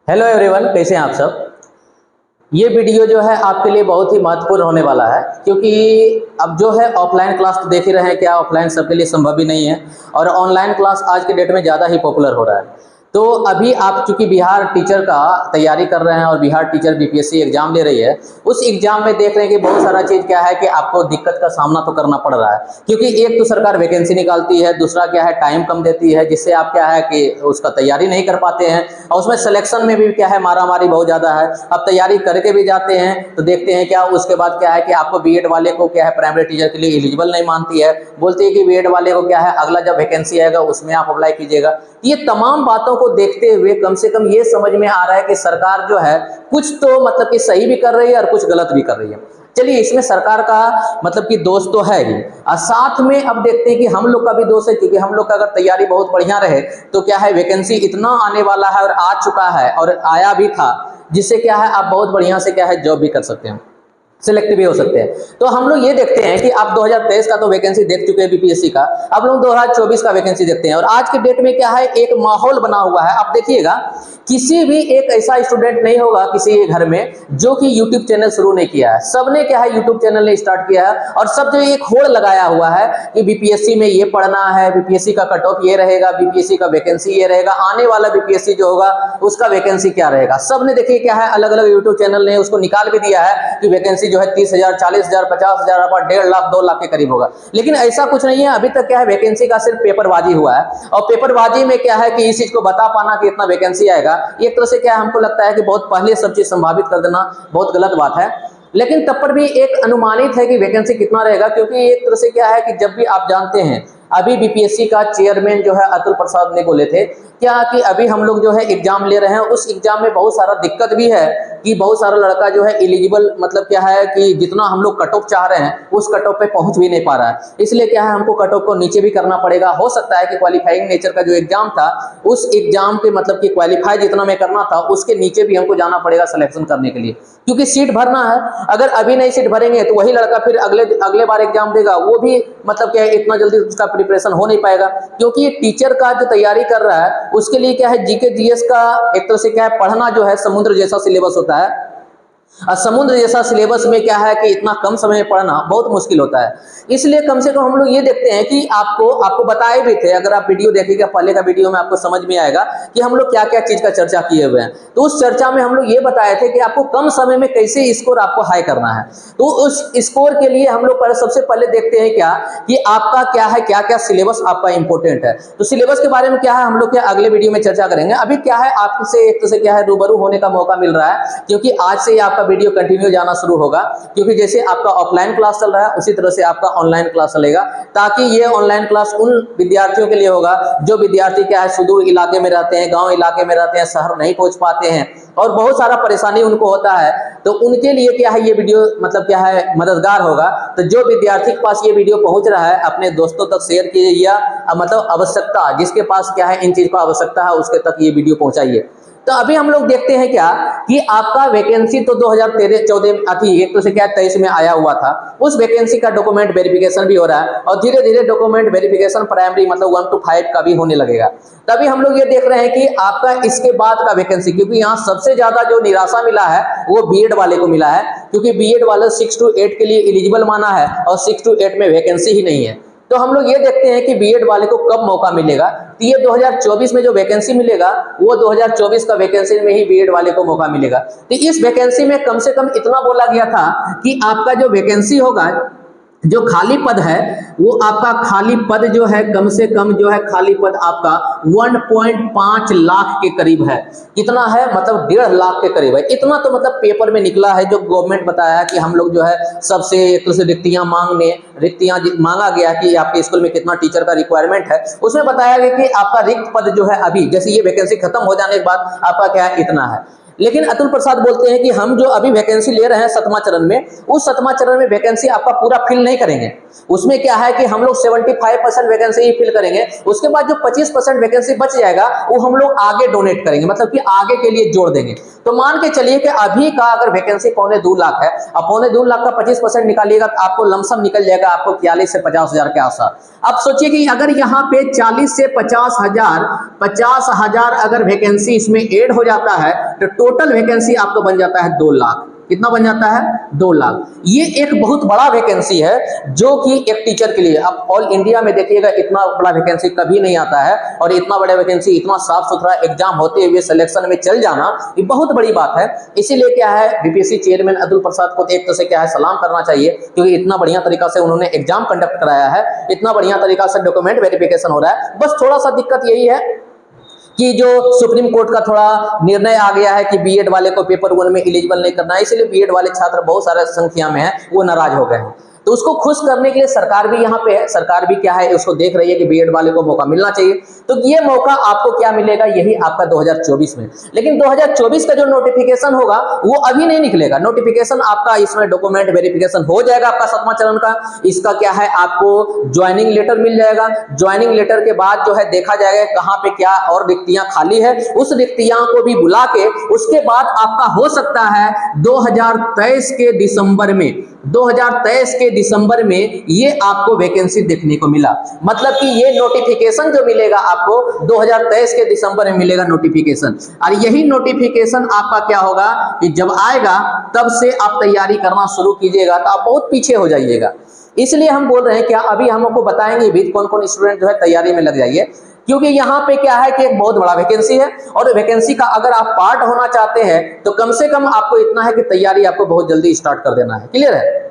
Hello everyone, कैसे हैं आप सब। ये वीडियो जो है आपके लिए बहुत ही महत्वपूर्ण होने वाला है, क्योंकि अब जो है ऑफलाइन क्लास तो देख ही रहे हैं क्या ऑफलाइन सबके लिए संभव ही नहीं है, और ऑनलाइन क्लास आज के डेट में ज़्यादा ही पॉपुलर हो रहा है। तो अभी आप चूंकि बिहार टीचर का तैयारी कर रहे हैं और बिहार टीचर बीपीएससी एग्जाम ले रही है, उस एग्जाम में देख रहे हैं कि बहुत सारा चीज़ क्या है कि आपको दिक्कत का सामना तो करना पड़ रहा है, क्योंकि एक तो सरकार वैकेंसी निकालती है, दूसरा क्या है टाइम कम देती है, जिससे आप क्या है कि उसका तैयारी नहीं कर पाते हैं, और उसमें सिलेक्शन में भी क्या है मारामारी बहुत ज़्यादा है। अब तैयारी करके भी जाते हैं तो देखते हैं क्या उसके बाद क्या है कि आपको बीएड वाले को क्या है प्राइमरी टीचर के लिए एलिजिबल नहीं मानती है, बोलती है कि बीएड वाले को क्या है अगला जब वैकेंसी आएगा उसमें आप अप्लाई कीजिएगा। ये तमाम बातों को देखते हुए कम से कम ये समझ में आ रहा है कि सरकार जो है कुछ तो मतलब कि सही भी कर रही है और कुछ गलत भी कर रही है। चलिए, इसमें सरकार का मतलब कि दोष तो है ही, और साथ में अब देखते हैं कि हम लोग का भी दोष है, क्योंकि हम लोग का अगर तैयारी बहुत बढ़िया रहे तो क्या है वैकेंसी इतना आने वाला है और आ चुका है और आया भी था, जिससे क्या है आप बहुत बढ़िया से क्या है जॉब भी कर सकते हैं, सिलेक्ट भी हो सकते हैं। तो हम लोग ये देखते हैं कि आप 2023 का तो वैकेंसी देख चुके हैं बीपीएससी का, अब लोग 2024 का वैकेंसी देखते हैं। और आज के डेट में क्या है एक माहौल बना हुआ है, आप देखिएगा किसी भी एक ऐसा स्टूडेंट नहीं होगा किसी घर में जो कि यूट्यूब चैनल शुरू नहीं किया है। सबने क्या है यूट्यूब चैनल ने स्टार्ट किया है, और सब जो एक होड़ लगाया हुआ है कि बीपीएससी में ये पढ़ना है, बीपीएससी का कट ऑफ ये रहेगा, बीपीएससी का वैकेंसी ये रहेगा, आने वाला बीपीएससी जो होगा उसका वैकेंसी क्या रहेगा। सबने देखिए क्या है अलग अलग यूट्यूब चैनल ने उसको निकाल भी दिया है कि वैकेंसी जो है 30,000, 40,000, 50,000, 1.5 लाख 2 लाख के करीब होगा। लेकिन ऐसा कुछ नहीं है, अभी तक क्या है वैकेंसी का सिर्फ पेपरबाजी हुआ है, और पेपरबाजी में क्या है कि इस चीज को बता पाना कि इतना वैकेंसी आएगा, एक तरह से क्या हमको लगता है कि बहुत पहले सब चीज संभावित कर देना बहुत गलत बात है। लेकिन तब पर भी एक अनुमानित है कि वैकेंसी कितना रहेगा, क्योंकि एक तरह से क्या है कि जब भी आप जानते हैं अभी बीपीएससी का चेयरमैन जो है अतुल प्रसाद ने बोले थे क्या कि अभी हम लोग जो है एग्जाम ले रहे हैं, उस एग्जाम में बहुत सारा दिक्कत भी है कि बहुत सारा लड़का जो है एलिजिबल मतलब क्या है कि जितना हम लोग कट ऑफ चाह रहे हैं उस कट ऑफ पे पहुंच भी नहीं पा रहा है, इसलिए क्या है हमको कट ऑफ को नीचे भी करना पड़ेगा। हो सकता है कि क्वालिफाइंग नेचर का जो एग्जाम था उस एग्जाम के मतलब कि क्वालिफाई जितना मैं करना था उसके नीचे भी हमको जाना पड़ेगा सिलेक्शन करने के लिए, क्योंकि सीट भरना है। अगर अभी नहीं सीट भरेंगे तो वही लड़का फिर अगले बार एग्जाम देगा, वो भी मतलब क्या है इतना जल्दी उसका प्रिपरेशन हो नहीं पाएगा, क्योंकि टीचर का जो तैयारी कर रहा है उसके लिए क्या है जीके जीएस का एक तरह से क्या है पढ़ना जो है समुद्र जैसा सिलेबस होता है, और समुद्र जैसा सिलेबस में क्या है कि इतना कम समय में पढ़ना बहुत मुश्किल होता है। इसलिए कम से कम हम लोग ये देखते हैं कि आपको बताए भी थे, अगर आप वीडियो देखिएगा पहले का वीडियो में आपको समझ में आएगा कि हम लोग क्या क्या चीज का चर्चा किए हुए हैं। तो उस चर्चा में हम लोग ये बताए थे कि आपको कम समय में कैसे स्कोर आपको हाई करना है। तो उस स्कोर के लिए हम लोग सबसे पहले देखते हैं क्या कि आपका क्या है, क्या क्या सिलेबस आपका इंपॉर्टेंट है। तो सिलेबस के बारे में क्या है हम लोग क्या अगले वीडियो में चर्चा करेंगे। अभी क्या है आपसे एक तरह से क्या है रूबरू होने का मौका मिल रहा है, क्योंकि आज से आपका वीडियो कंटिन्यू जाना शुरू होगा, क्योंकि जैसे आपका ऑफलाइन क्लास चल रहा है उसी तरह से आपका ऑनलाइन क्लास चलेगा, ताकि ये ऑनलाइन क्लास उन विद्यार्थियों के लिए होगा जो विद्यार्थी क्या है सुदूर इलाके में रहते हैं, गांव इलाके में रहते हैं, शहर नहीं पहुंच पाते हैं और बहुत सारा परेशानी उनको होता है। तो उनके लिए क्या है ये वीडियो मतलब क्या है मददगार होगा। तो जो विद्यार्थी के पास ये वीडियो पहुंच रहा है अपने दोस्तों तक शेयर कीजिए, या मतलब आवश्यकता जिसके पास क्या है इन चीज को आवश्यकता है उसके तक ये वीडियो पहुंचाइए। तो अभी हम लोग देखते हैं क्या कि आपका वैकेंसी तो 2013-14 एक तो से क्या 23 में आया हुआ था, उस वैकेंसी का डॉक्यूमेंट वेरिफिकेशन भी हो रहा है, और धीरे धीरे डॉक्यूमेंट वेरिफिकेशन प्राइमरी मतलब 1 to 5 का भी होने लगेगा। तभी हम लोग ये देख रहे हैं कि आपका इसके बाद का वैकेंसी, क्योंकि यहाँ सबसे ज्यादा जो निराशा मिला है वो बीएड वाले को मिला है, क्योंकि बीएड वाले 6 to 8 के लिए एलिजिबल माना है और 6 to 8 में वैकेंसी ही नहीं है। तो हम लोग ये देखते हैं कि बीएड वाले को कब मौका मिलेगा। तो ये 2024 में जो वैकेंसी मिलेगा वो 2024 का वैकेंसी में ही बीएड वाले को मौका मिलेगा। तो इस वैकेंसी में कम से कम इतना बोला गया था कि आपका जो वैकेंसी होगा, जो खाली पद है वो आपका खाली पद जो है कम से कम जो है खाली पद आपका 1.5 लाख के करीब है। कितना है मतलब 1.5 लाख के करीब है। इतना तो मतलब पेपर में निकला है, जो गवर्नमेंट बताया कि हम लोग जो है सबसे एक तरह से रिक्तियां मांगा गया कि आपके स्कूल में कितना टीचर का रिक्वायरमेंट है, उसमें बताया गया कि आपका रिक्त पद जो है अभी जैसे ये वैकेंसी खत्म हो जाने के बाद आपका क्या है इतना है। लेकिन अतुल प्रसाद बोलते हैं कि हम जो अभी वैकेंसी ले रहे हैं 7वां चरण में, उस 7वां चरण में वैकेंसी आपका पूरा फिल नहीं करेंगे। उसमें क्या है कि हम लोग 75% वैकेंसी ही फिल करेंगे, उसके बाद जो 25% वैकेंसी बच जाएगा वो हम लोग आगे डोनेट करेंगे, मतलब कि आगे के लिए जोड़ देंगे। तो मान के चलिए कि अभी का अगर वैकेंसी 2.25 लाख है, अब 2.25 लाख का 25% निकालिएगा तो आपको लमसम निकल जाएगा आपको 40 से 50 हजार के आसपास। अब सोचिए कि अगर यहाँ पे 40 से 50 हजार अगर वैकेंसी इसमें ऐड हो जाता है तो टोटल वैकेंसी आपका बन जाता है 2 लाख। कितना बन जाता है? 2 लाख। ये एक बहुत बड़ा वैकेंसी है जो कि एक टीचर के लिए, अब ऑल इंडिया में देखिएगा इतना बड़ा वैकेंसी कभी नहीं आता है, और इतना बड़ा वैकेंसी, इतना साफ सुथरा एग्जाम होते हुए सिलेक्शन में चल जाना, ये बहुत बड़ी बात है। इसीलिए क्या है, बीपीएससी चेयरमैन अतुल प्रसाद को एक तरह से क्या है सलाम करना चाहिए, क्योंकि इतना बढ़िया तरीका से उन्होंने एग्जाम कंडक्ट कराया है, इतना बढ़िया तरीका से डॉक्यूमेंट वेरिफिकेशन हो रहा है। बस थोड़ा सा दिक्कत यही है कि जो सुप्रीम कोर्ट का थोड़ा निर्णय आ गया है कि बीएड वाले को पेपर 1 में एलिजिबल नहीं करना है, इसलिए बीएड वाले छात्र बहुत सारे संख्या में हैं, वो नाराज हो गए हैं। तो उसको खुश करने के लिए सरकार भी यहाँ पे है, सरकार भी क्या है उसको देख रही है कि बीएड वाले को मौका मिलना चाहिए। तो ये मौका आपको क्या मिलेगा, यही आपका 2024 में। लेकिन 2024 का जो नोटिफिकेशन होगा वो अभी नहीं निकलेगा। नोटिफिकेशन आपका इसमें डॉक्यूमेंट वेरिफिकेशन हो जाएगा आपका 7वां चरण का। इसका क्या है, आपको ज्वाइनिंग लेटर मिल जाएगा। ज्वाइनिंग लेटर के बाद जो है देखा जाएगा कहाँ पे क्या और रिक्तियां खाली है, उस रिक्तियां को भी बुला के उसके बाद आपका हो सकता है 2023 के दिसंबर में, 2023 के दिसंबर में ये आपको वैकेंसी देखने को मिला। मतलब कि ये नोटिफिकेशन जो मिलेगा आपको 2023 के दिसंबर में मिलेगा नोटिफिकेशन। और यही नोटिफिकेशन आपका क्या होगा कि जब आएगा तब से आप तैयारी करना शुरू कीजिएगा, तो आप बहुत पीछे हो जाइएगा। इसलिए हम बोल रहे हैं क्या, अभी हम आपको बताएंगे भी कौन कौन स्टूडेंट जो है तैयारी में लग जाइए, क्योंकि यहाँ पे क्या है कि एक बहुत बड़ा वैकेंसी है, और वैकेंसी का अगर आप पार्ट होना चाहते हैं तो कम से कम आपको इतना है कि तैयारी आपको बहुत जल्दी स्टार्ट कर देना है। क्लियर है?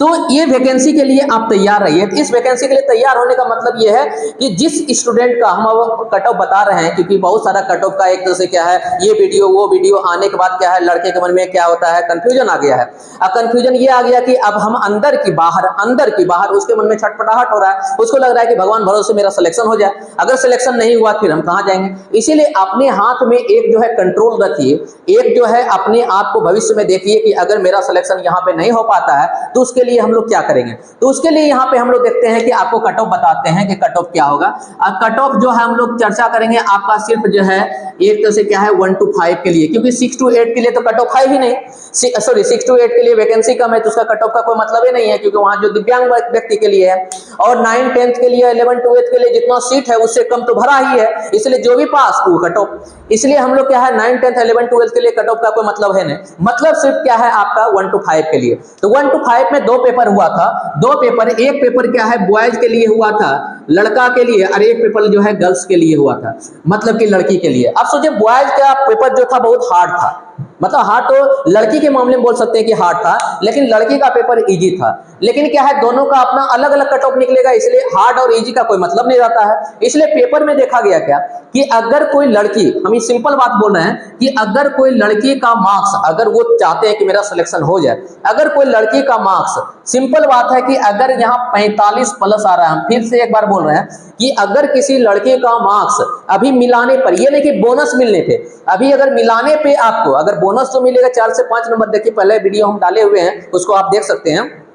तो ये वैकेंसी के लिए आप तैयार रहिए। इस वैकेंसी के लिए तैयार होने का मतलब ये है कि जिस स्टूडेंट का हम अब कट ऑफ बता रहे हैं, क्योंकि बहुत सारा कट ऑफ का एक तरह से क्या है, ये वीडियो वो वीडियो आने के बाद क्या है, लड़के के मन में क्या होता है, कंफ्यूजन आ गया है। अब कंफ्यूजन ये आ गया कि अब हम अंदर की बाहर उसके मन में छटपटाहट हो रहा है, उसको लग रहा है कि भगवान भरोसे मेरा सिलेक्शन हो जाए, अगर सिलेक्शन नहीं हुआ फिर हम कहाँ जाएंगे। इसीलिए अपने हाथ में एक जो है कंट्रोल रखिए, एक जो है अपने आप को भविष्य में देखिए कि अगर मेरा सिलेक्शन यहाँ पे नहीं हो पाता है तो उसके लिए हम लोग क्या करेंगे। तो उसके लिए यहाँ पे हम लोग देखते हैं कि आपको कट ऑफ बताते हैं कि कट ऑफ क्या होगा। अब कट ऑफ जो है हम लोग चर्चा करेंगे आपका सिर्फ जो है एक तरह से क्या है 1 to 5 के लिए, क्योंकि 6 to 8 के लिए तो कट ऑफ है ही नहीं, सॉरी 6 to 8 के लिए वैकेंसी कम है तो उसका कट ऑफ का कोई मतलब ही नहीं है, क्योंकि वहां जो दिव्यांग व्यक्ति के लिए है, और 9 10th के लिए 11 to 8 के लिए जितना सीट है उससे कम तो भरा ही है, इसलिए जो भी पास वो कट ऑफ। इसलिए हम लोग क्या है 9 10th 11 12 के लिए कट ऑफ का कोई मतलब है नहीं, मतलब सिर्फ क्या है आपका 1 to 5 के लिए। तो 1 to 5 में 2 पेपर हुआ था, 2 पेपर, एक पेपर क्या है बॉयज के लिए हुआ था, लड़का के लिए, और एक पेपर जो है गर्ल्स के लिए हुआ था, मतलब कि लड़की के लिए। अब सोचिए बॉयज का पेपर जो था बहुत हार्ड था, मतलब हार्ड तो लड़की के मामले में बोल सकते हैं कि हार्ड था, लेकिन लड़की का पेपर इजी था। लेकिन क्या है दोनों का अपना अलग अलग कट ऑफ निकलेगा, इसलिए हार्ड और इजी का कोई मतलब नहीं रहता है। इसलिए पेपर में देखा गया क्या कि अगर कोई लड़की, हम ये सिंपल बात बोल रहे हैं कि अगर कोई लड़की का मार्क्स, अगर वो चाहते हैं कि मेरा सिलेक्शन हो जाए, अगर कोई लड़की का मार्क्स, सिंपल बात है कि अगर यहाँ 45 प्लस आ रहा है, हम फिर से एक बार बोल रहे हैं कि अगर किसी लड़के का मार्क्स अभी मिलाने पर, ये नहीं कि बोनस मिलने पे, अभी अगर मिलाने पे आपको अगर बोनस तो मिलेगा 4 से 5 नंबर, देखिए पहले वीडियो हम डाले हुए हैं उसको आप देख सकते हैं।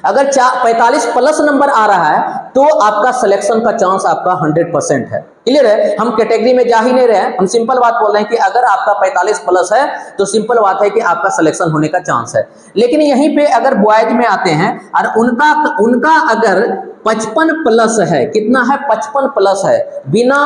अगर 45 प्लस नंबर आ रहा है तो आपका सिलेक्शन का चांस आपका 100% है। क्लियर है? हम कैटेगरी में जा ही नहीं रहे हैं, हम सिंपल बात बोल रहे हैं कि अगर आपका 45 प्लस है तो सिंपल बात है कि आपका सिलेक्शन होने का चांस है। लेकिन यहीं पे अगर बॉयज में आते हैं और उनका अगर 55 प्लस है, कितना है 55 प्लस है, बिना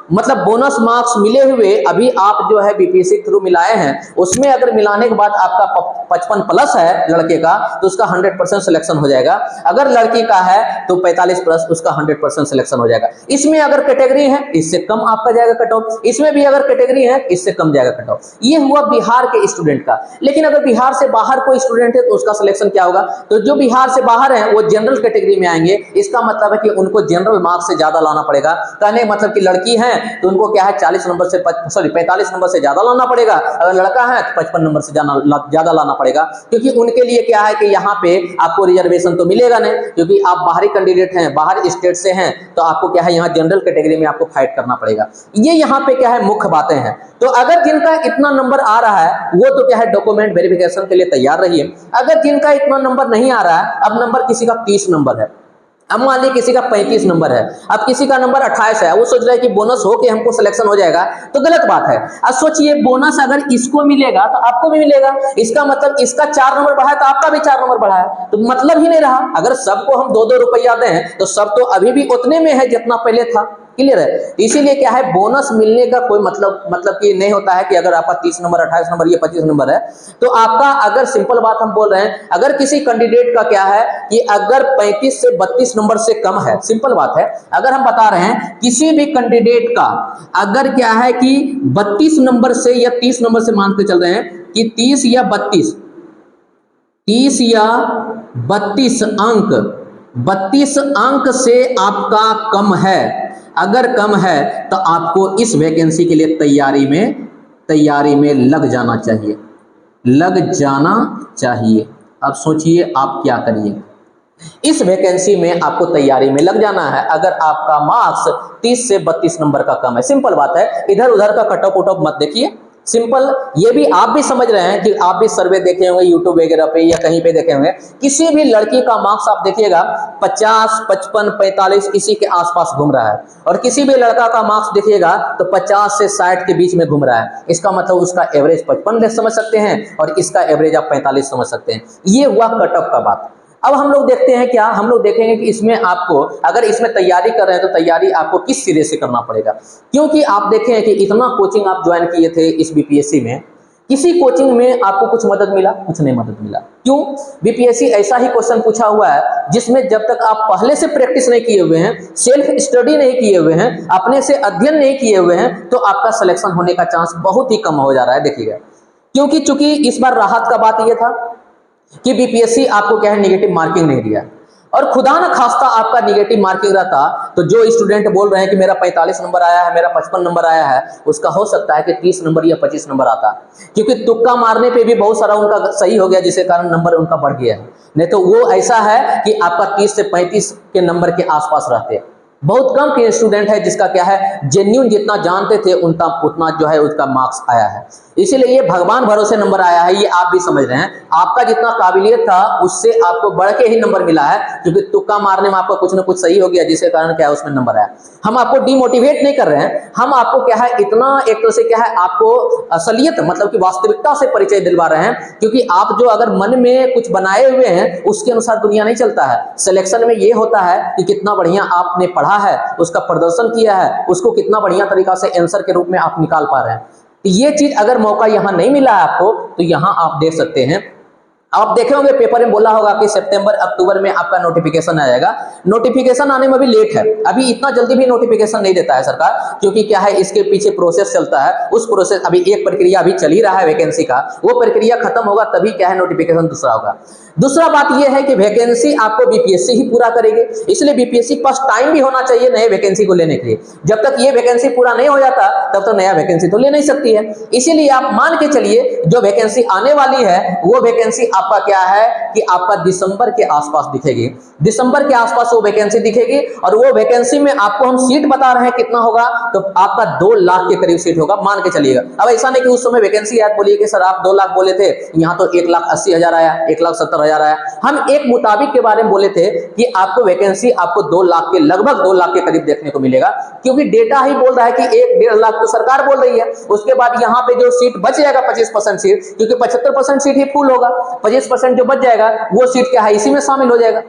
मतलब बोनस मार्क्स मिले हुए अभी आप जो है बीपीएससी थ्रू मिलाए हैं, उसमें अगर मिलाने के बाद आपका 55 प्लस है लड़के का तो उसका 100% सिलेक्शन हो जाएगा। अगर लड़की का है तो 45 प्लस, उसका 100% सिलेक्शन हो जाएगा। इसमें अगर कैटेगरी है इससे कम आपका जाएगा कट ऑफ, इसमें भी अगर कैटेगरी है इससे कम जाएगा कट ऑफ। ये हुआ बिहार के स्टूडेंट का। लेकिन अगर बिहार से बाहर कोई स्टूडेंट है तो उसका सिलेक्शन क्या होगा, तो जो बिहार से बाहर है वो जनरल कैटेगरी में आएंगे। इसका मतलब है कि उनको जनरल मार्क्स से ज्यादा लाना पड़ेगा। कहने मतलब कि लड़की है तो उनको क्या है 40 नंबर से 45 नंबर से ज्यादा लाना पड़ेगा, अगर लड़का है तो 55 नंबर से ज्यादा लाना पड़ेगा, क्योंकि उनके लिए क्या है कि यहाँ पे आपको रिजर्वेशन तो मिलेगा नहीं, क्योंकि आप बाहरी कैंडिडेट हैं, बाहर स्टेट से हैं, तो आपको क्या है यहाँ जनरल कैटेगरी में आपको फाइट करना पड़ेगा। ये यहाँ पे क्या है मुख्य बातें हैं। तो अगर जिनका इतना नंबर आ रहा है वो तो क्या है डॉक्यूमेंट वेरिफिकेशन के लिए तैयार रहिए। अगर जिनका इतना नंबर नहीं आ रहा है, अब नंबर किसी का 30 नंबर है, अब मान लीजिए किसी का 35 नंबर है, अब किसी का नंबर 28 है, वो सोच रहा है कि बोनस हो के हमको सिलेक्शन हो जाएगा, तो गलत बात है। अब सोचिए बोनस अगर इसको मिलेगा तो आपको भी मिलेगा, इसका मतलब इसका 4 नंबर बढ़ा है तो आपका भी 4 नंबर बढ़ा है, तो मतलब ही नहीं रहा। अगर सबको हम 2-2 रुपया दें तो सब तो अभी भी उतने में है जितना पहले था। क्लियर है। इसीलिए क्या है, बोनस मिलने का कोई मतलब कि नहीं होता है कि अगर आपका 30 नंबर 28 नंबर ये 25 नंबर है तो आपका, अगर सिंपल बात हम बोल रहे हैं, अगर किसी कैंडिडेट का क्या है कि अगर 35 से 32 नंबर से कम है, सिंपल बात है, अगर हम बता रहे हैं किसी भी कैंडिडेट का अगर क्या है कि 32 नंबर से या 30 नंबर से मान के चल रहे हैं कि 30 या 32 अंक, 32 अंक से आपका कम है, अगर कम है तो आपको इस वैकेंसी के लिए तैयारी में लग जाना चाहिए। अब सोचिए आप क्या करिए, इस वैकेंसी में आपको तैयारी में लग जाना है अगर आपका मार्क्स 30 से 32 नंबर का कम है। सिंपल बात है, इधर उधर का कट ऑफ मत देखिए, सिंपल। ये भी आप भी समझ रहे हैं कि आप भी सर्वे देखे होंगे यूट्यूब वगैरह पे या कहीं पे देखे होंगे, किसी भी लड़की का मार्क्स आप देखिएगा 50, 55, 45 इसी के आसपास घूम रहा है, और किसी भी लड़का का मार्क्स देखिएगा तो 50 से 60 के बीच में घूम रहा है। इसका मतलब उसका एवरेज 55 समझ सकते हैं और इसका एवरेज आप 45 समझ सकते हैं। ये हुआ कट ऑफ का बात। अब हम लोग देखते हैं क्या, हम लोग देखेंगे कि इसमें आपको, अगर इसमें तैयारी कर रहे हैं तो तैयारी आपको किस सिरे से करना पड़ेगा। क्योंकि आप देखें कि इतना कोचिंग आप ज्वाइन किए थे इस बीपीएससी में, किसी कोचिंग में आपको कुछ मदद मिला? कुछ नहीं मदद मिला। क्यों? बीपीएससी ऐसा ही क्वेश्चन पूछा हुआ है जिसमें जब तक आप पहले से प्रैक्टिस नहीं किए हुए हैं, सेल्फ स्टडी नहीं किए हुए हैं, अपने से अध्ययन नहीं किए हुए हैं, तो आपका सिलेक्शन होने का चांस बहुत ही कम हो जा रहा है। देखिएगा, क्योंकि चूंकि इस बार राहत का बात यह था कि बीपीएससी आपको क्या है, नेगेटिव मार्किंग नहीं दिया, और खुदा न खास्ता आपका नेगेटिव मार्किंग रहता तो जो स्टूडेंट बोल रहे हैं कि मेरा 45 नंबर आया है, मेरा 55 नंबर आया है, उसका हो सकता है कि 30 नंबर या 25 नंबर आता, क्योंकि तुक्का मारने पे भी बहुत सारा उनका सही हो गया, जिसके कारण नंबर उनका बढ़ गया है। नहीं तो वो ऐसा है कि आपका 30 से 35 के नंबर के आसपास रहते हैं। बहुत कम के स्टूडेंट है जिसका क्या है, जेन्युइन जितना जानते थे उतना जो है उसका मार्क्स आया है। इसीलिए ये भगवान भरोसे नंबर आया है, ये आप भी समझ रहे हैं। आपका जितना काबिलियत था उससे आपको बढ़ के ही नंबर मिला है, क्योंकि तुक्का मारने में आपका कुछ ना कुछ सही हो गया, जिसके कारण क्या है उसमें नंबर आया। हम आपको डिमोटिवेट नहीं कर रहे हैं, हम आपको क्या है इतना एक तरह से क्या है आपको असलियत मतलब कि वास्तविकता से परिचय दिलवा रहे हैं, क्योंकि आप जो अगर मन में कुछ बनाए हुए हैं उसके अनुसार दुनिया नहीं चलता है। सिलेक्शन में ये होता है कि कितना बढ़िया आपने पढ़ा है, उसका प्रदर्शन किया है, उसको कितना बढ़िया तरीका से आंसर के रूप में आप निकाल पा रहे हैं। ये चीज अगर मौका यहां नहीं मिला है आपको, तो यहां आप देख सकते हैं, आप देखे होंगे पेपर में बोला होगा कि सितंबर अक्टूबर में आपका नोटिफिकेशन आएगा। नोटिफिकेशन आने में भी लेट है, अभी इतना जल्दी भी नोटिफिकेशन नहीं देता है सरकार, क्योंकि क्या है इसके पीछे प्रोसेस चलता है। उस प्रोसेस, अभी एक प्रक्रिया अभी चल ही रहा है वैकेंसी का, वो प्रक्रिया खत्म होगा तभी क्या है नोटिफिकेशन दूसरा होगा। दूसरा बात यह है कि वैकेंसी आपको बीपीएससी ही पूरा करेगी, इसलिए बीपीएससी के पास टाइम भी होना चाहिए नए वैकेंसी को लेने के लिए। जब तक ये वैकेंसी पूरा नहीं हो जाता तब तक नया वैकेंसी तो ले नहीं सकती है। इसीलिए आप मान के चलिए जो वैकेंसी आने वाली है वो वैकेंसी आपका क्या है कि आपका दिसंबर के आसपास दिखेगी। दिसंबर के आसपास वो वैकेंसी दिखेगी, और वो वैकेंसी में आपको हम सीट बता रहे हैं कितना होगा, तो आपका 2 लाख के करीब सीट होगा, मान के चलिएगा। अब ऐसा नहीं कि उस समय वैकेंसी आप बोलिए कि सर आप 2 लाख बोले थे, यहाँ तो 1,80,000 आया, 1,70,000 आया। हम एक मुताबिक के बारे में बोले थे कि आपको वैकेंसी आपको 2 लाख के लगभग 2 लाख के करीब देखने को मिलेगा, क्योंकि डेटा ही बोल रहा है कि 1-1.5 लाख तो सरकार बोल रही है। उसके बाद यहाँ पे जो सीट बच जाएगा 25% सीट, क्योंकि 75% सीट ही फुल होगा, 25% जो बच जाएगा वो सीट क्या है इसी में शामिल हो जाएगा।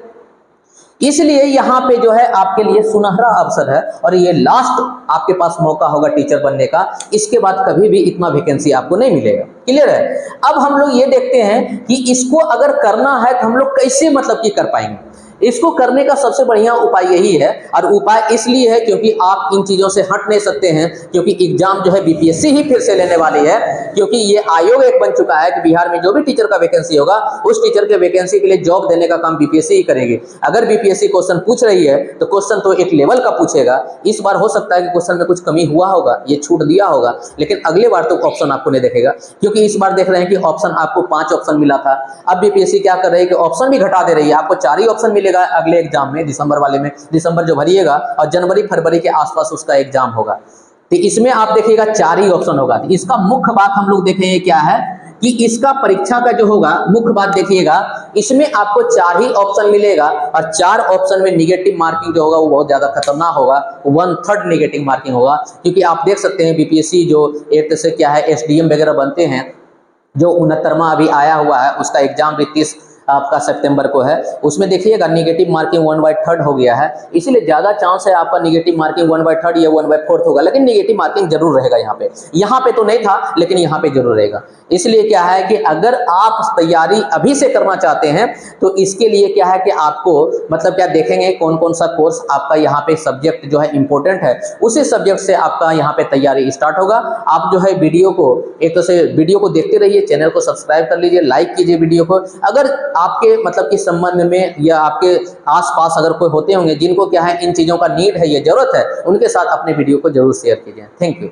इसलिए यहाँ पे जो है आपके लिए सुनहरा अवसर है, और ये लास्ट आपके पास मौका होगा टीचर बनने का। इसके बाद कभी भी इतना वैकेंसी आपको नहीं मिलेगा। क्लियर है? अब हम लोग ये देखते हैं कि इसको अगर करना है तो हम लोग कैसे मतलब कि कर पाएंगे। इसको करने का सबसे बढ़िया उपाय यही है, और उपाय इसलिए है क्योंकि आप इन चीज़ों से हट नहीं सकते हैं, क्योंकि एग्जाम जो है बीपीएससी ही फिर से लेने वाली है। क्योंकि ये आयोग एक बन चुका है कि बिहार में जो भी टीचर का वैकेंसी होगा उस टीचर के वैकेंसी के लिए जॉब देने का काम बीपीएससी ही करेगी। अगर बीपीएससी क्वेश्चन पूछ रही है तो क्वेश्चन तो एक लेवल का पूछेगा। इस बार हो सकता है कि क्वेश्चन में कुछ कमी हुआ होगा, ये छूट दिया होगा, लेकिन अगले बार तो ऑप्शन आपको नहीं देखेगा, क्योंकि इस बार देख रहे हैं कि ऑप्शन आपको 5 ऑप्शन मिला था। अब बीपीएससी क्या कर रही है कि ऑप्शन भी घटा दे रही है, आपको 4 ही ऑप्शन मिलेगा अगले एग्जाम में, दिसंबर वाले में। दिसंबर जो भरिएगा और जनवरी फरवरी के आसपास उसका एग्जाम होगा, तो इसमें आप देखिएगा 4 ही ऑप्शन होगा। तो इसका मुख्य बात हम लोग देखेंगे क्या है कि इसका परीक्षा का जो होगा मुख्य बात देखिएगा, इसमें आपको 4 ही ऑप्शन मिलेगा, और 4 ऑप्शन में निगेटिव मार्किंग जो होगा वो बहुत ज्यादा खतरनाक होगा, 1/3 निगेटिव मार्किंग होगा। क्योंकि आप देख सकते हैं बीपीएससी जो एक तरह से क्या है एसडीएम वगैरह बनते हैं, जो 69वां अभी आया हुआ है उसका एग्जाम भी 30 आपका सितंबर को है, उसमें देखिएगा नेगेटिव मार्किंग 1/3 हो गया है, इसीलिए ज़्यादा चांस है आपका नेगेटिव मार्किंग 1/3 या 1/4 होगा, लेकिन नेगेटिव मार्किंग जरूर रहेगा यहाँ पे। यहाँ पे तो नहीं था, लेकिन यहाँ पे जरूर रहेगा। इसलिए क्या है कि अगर आप तैयारी अभी से करना चाहते हैं तो इसके लिए क्या है कि आपको मतलब क्या देखेंगे कौन कौन सा कोर्स आपका यहाँ पे सब्जेक्ट जो है इंपॉर्टेंट है, उसी सब्जेक्ट से आपका यहाँ पे तैयारी स्टार्ट होगा। आप जो है वीडियो को एक तो से वीडियो को देखते रहिए, चैनल को सब्सक्राइब कर लीजिए, लाइक कीजिए वीडियो को। अगर आपके मतलब कि संबंध में या आपके आसपास अगर कोई होते होंगे जिनको क्या है इन चीज़ों का नीड है, ये जरूरत है, उनके साथ अपने वीडियो को जरूर शेयर कीजिए। Thank you.